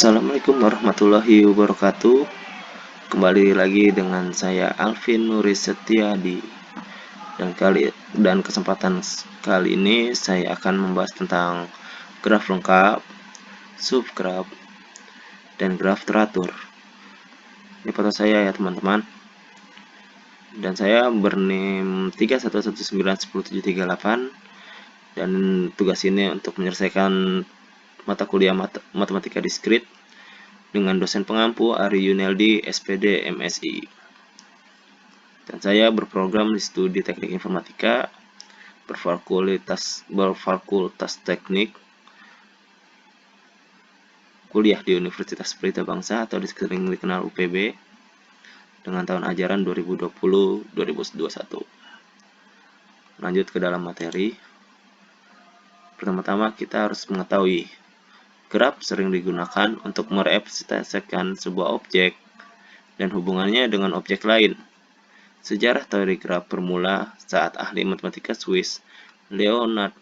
Assalamualaikum warahmatullahi wabarakatuh. Kembali lagi dengan saya Alvin Nuri Setiadi. Dan kesempatan kali ini saya akan membahas tentang graf lengkap, subgraf, dan graf teratur. Ini foto saya ya teman-teman. Dan saya bernim 311910738, dan tugas ini untuk menyelesaikan mata kuliah matematika diskrit dengan dosen pengampu Ari Yuneldi, SPD, MSI. Dan saya berprogram di Studi Teknik Informatika, berfakultas teknik, kuliah di Universitas Pelita Bangsa atau sering dikenal UPB, dengan tahun ajaran 2020-2021. Lanjut ke dalam materi. Pertama-tama kita harus mengetahui graf sering digunakan untuk merepresentasikan sebuah objek dan hubungannya dengan objek lain. Sejarah teori graf bermula saat ahli matematika Swiss Leonhard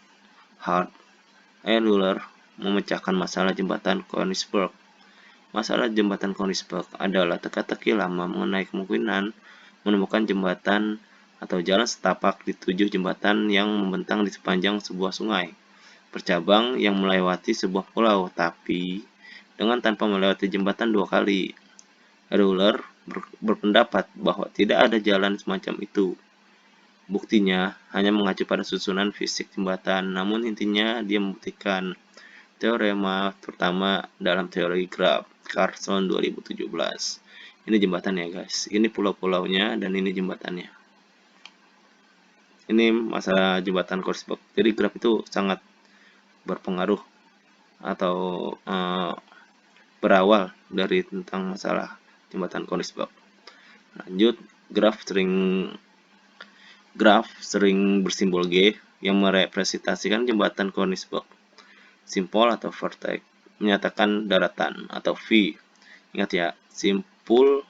Euler memecahkan masalah jembatan Königsberg. Masalah jembatan Königsberg adalah teka-teki lama mengenai kemungkinan menemukan jembatan atau jalan setapak di 7 jembatan yang membentang di sepanjang sebuah sungai bercabang yang melewati sebuah pulau, tapi dengan tanpa melewati jembatan 2 kali. Euler berpendapat bahwa tidak ada jalan semacam itu. Buktinya hanya mengacu pada susunan fisik jembatan, namun intinya dia membuktikan teorema pertama dalam teori graf, Carson 2017. Ini jembatannya guys, ini pulau-pulaunya dan ini jembatannya. Ini masalah jembatan Königsberg. Jadi graf itu sangat berpengaruh atau berawal dari tentang masalah jembatan Königsberg. Lanjut, graf sering bersimbol G yang merepresentasikan jembatan Königsberg. Simpol atau vertex menyatakan daratan atau V. Ingat ya, simpul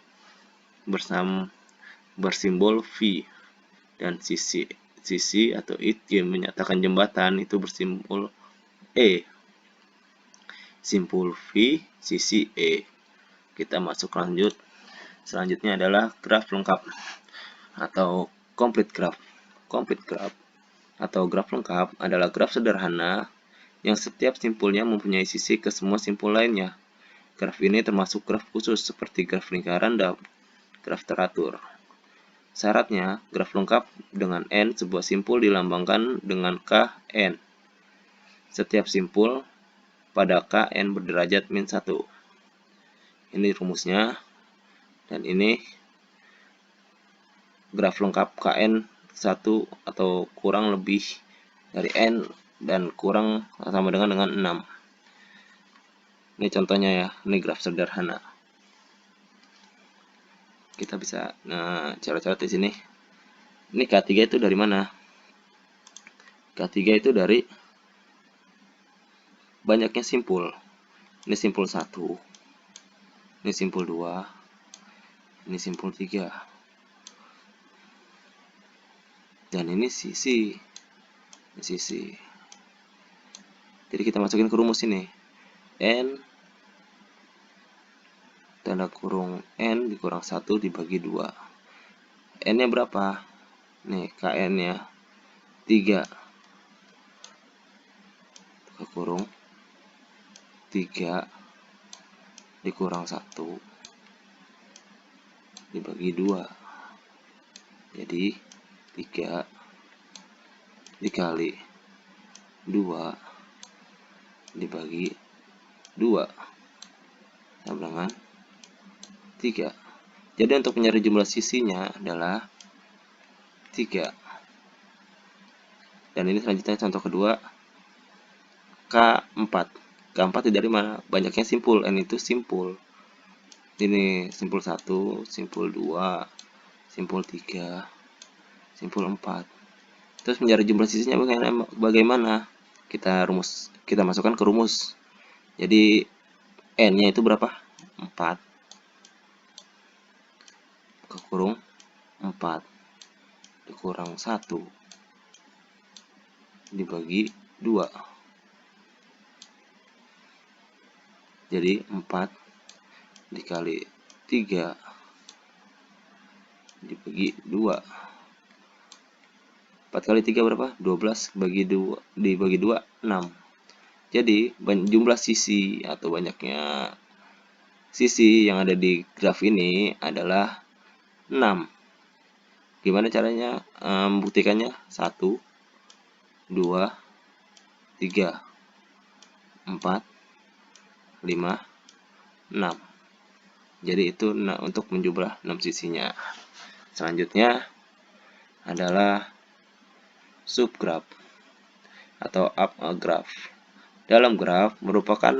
bersimbol V, dan sisi atau it menyatakan jembatan itu bersimbol E. Simpul V, sisi E. Kita masuk lanjut. Selanjutnya adalah graf lengkap atau complete graph. Complete graph atau graf lengkap adalah graf sederhana yang setiap simpulnya mempunyai sisi ke semua simpul lainnya. Graf ini termasuk graf khusus seperti graf lingkaran dan graf teratur. Syaratnya, graf lengkap dengan N, sebuah simpul dilambangkan dengan Kn. Setiap simpul pada Kn berderajat min 1. Ini rumusnya. Dan ini graf lengkap Kn 1 atau kurang lebih dari N dan kurang sama dengan 6. Ini contohnya ya, ini graf sederhana. Kita bisa cara-cara di sini. Ini K3 itu dari mana? K3 itu dari banyaknya simpul. Ini simpul 1, ini simpul 2, ini simpul 3, dan ini sisi. Jadi kita masukin ke rumus ini, N tanda kurung N dikurang 1 dibagi 2. N nya berapa? Nih, Kn nya 3 ke kurung 3 dikurang 1 dibagi 2. Jadi 3 dikali 2 dibagi 2 sama dengan 3. Jadi untuk mencari jumlah sisinya adalah 3. Dan ini selanjutnya contoh kedua, K4. K4 dari mana? Banyaknya simpul, N itu simpul. Ini simpul 1, simpul 2, simpul 3, simpul 4. Terus mencari jumlah sisinya bagaimana? Kita masukkan ke rumus. Jadi N-nya itu berapa? 4 ke kurung 4 dikurang 1 dibagi 2. Jadi 4 dikali 3 dibagi 2. 4 kali 3 berapa? 12 dibagi 2, 6. Jadi jumlah sisi atau banyaknya sisi yang ada di graf ini adalah 6. Gimana caranya membuktikannya? 1, 2, 3, 4, 5, 6. Jadi itu untuk menjumlah 6 sisinya. Selanjutnya adalah subgraf atau up a graph. Dalam graf merupakan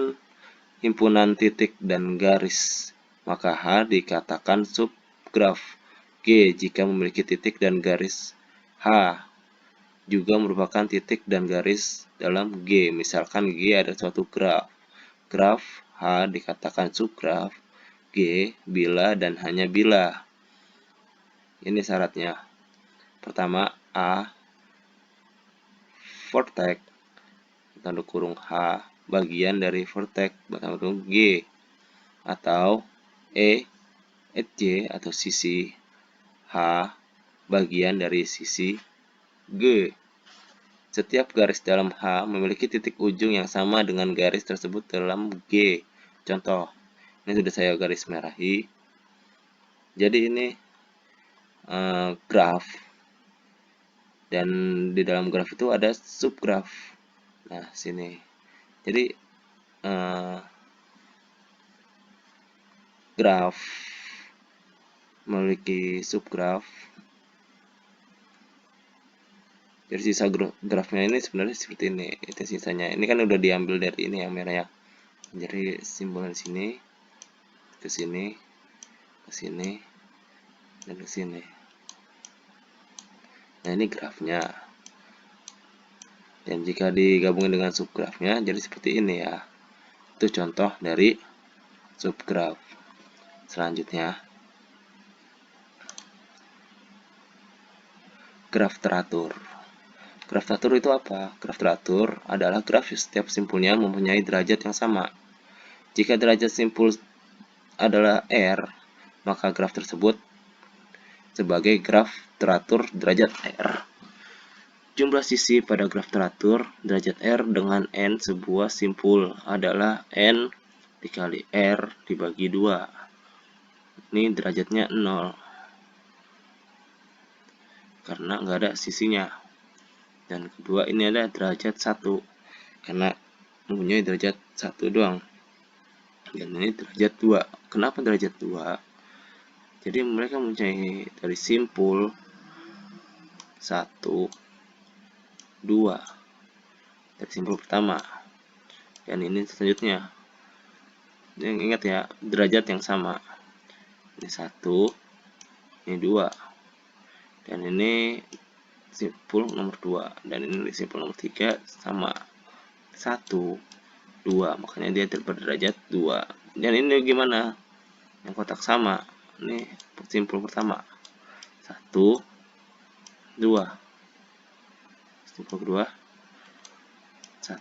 himpunan titik dan garis, maka H dikatakan subgraf G jika memiliki titik dan garis. H juga merupakan titik dan garis dalam G. Misalkan G ada suatu graf. Graf H dikatakan subgraf G bila dan hanya bila. Ini syaratnya. Pertama, A vertex tanda kurung H bagian dari vertex tanda kurung G, atau J atau sisi H bagian dari sisi G. Setiap garis dalam H memiliki titik ujung yang sama dengan garis tersebut dalam G. Contoh, ini sudah saya garis merahi. Jadi ini graf, dan di dalam graf itu ada subgraf. Nah, sini. Jadi graf memiliki subgraf. Jadi sisa grafnya ini sebenarnya seperti ini. Itu sisanya. Ini kan udah diambil dari ini yang merah ya. Jadi simbol di sini, ke sini, ke sini, dan ke sini. Nah, ini grafnya. Dan jika digabungin dengan subgrafnya jadi seperti ini ya. Itu contoh dari subgraf. Selanjutnya, graf teratur. Graf teratur itu apa? Graf teratur adalah graf setiap simpulnya mempunyai derajat yang sama. Jika derajat simpul adalah R, maka graf tersebut sebagai graf teratur derajat R. Jumlah sisi pada graf teratur derajat R dengan N sebuah simpul adalah N dikali R dibagi 2. Ini derajatnya 0. Karena nggak ada sisinya. Dan kedua ini ada derajat 1. Karena mempunyai derajat 1 doang. Dan ini derajat 2. Kenapa derajat 2? Jadi mereka mempunyai dari simpul 1, 2 dari simpul pertama, dan ini selanjutnya. Yang ingat ya, derajat yang sama. Ini 1, ini 2, dan ini simpul nomor 2, dan ini simpul nomor 3 sama 1, 2, makanya dia berderajat 2. Dan ini gimana? Yang kotak sama. Ini simpul pertama 1, 2, simpul kedua 1,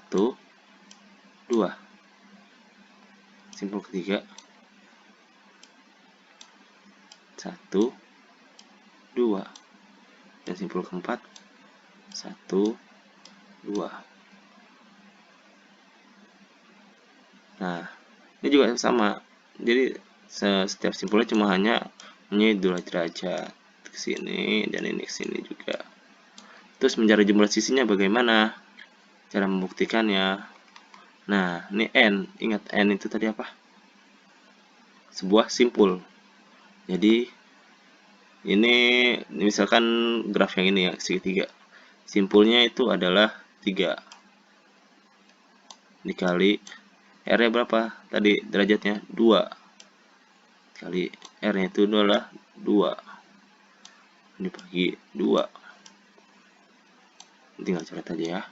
2, simpul ketiga 1, 2, dan simpul keempat 1, 2. Nah, ini juga sama. Jadi setiap simpulnya cuma hanya mempunyai 2 derajat ke sini, dan ini ke sini juga. Terus mencari jumlah sisinya bagaimana? Cara membuktikannya. Nah, ini N. Ingat N itu tadi apa? Sebuah simpul. Jadi ini misalkan graf yang ini ya, segitiga. Simpulnya itu adalah 3 dikali R-nya berapa? Tadi derajatnya 2 kali R-nya itu adalah 2 dibagi 2. Tinggal coret aja ya.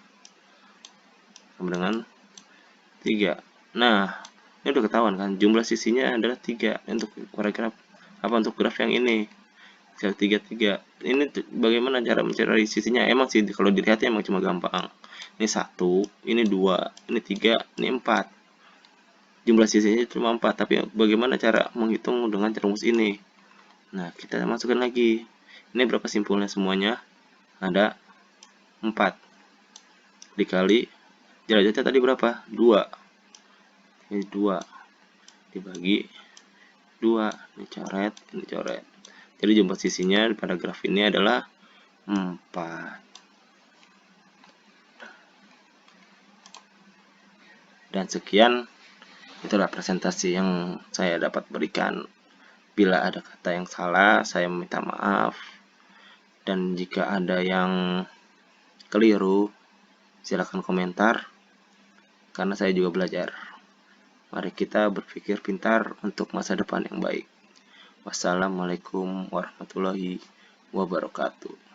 Sama dengan 3. Nah, ini udah ketahuan kan, jumlah sisinya adalah 3 untuk paragraf apa, untuk graf yang ini. 3, ini bagaimana cara mencari sisinya? Emang sih kalau dilihat emang cuma gampang. Ini 1, ini 2, ini 3, ini 4. jumlah sisinya cuma 4, tapi bagaimana cara menghitung dengan rumus ini? Nah, kita masukkan lagi. Ini berapa simpulnya semuanya? Ada 4. Dikali derajatnya tadi berapa? 2. Ini 2 dibagi 2. Ini coret, ini coret. Jadi jumlah sisinya pada graf ini adalah 4. Dan sekian, itulah presentasi yang saya dapat berikan. Bila ada kata yang salah, saya meminta maaf. Dan jika ada yang keliru, silakan komentar, karena saya juga belajar. Mari kita berpikir pintar untuk masa depan yang baik. Wassalamualaikum warahmatullahi wabarakatuh.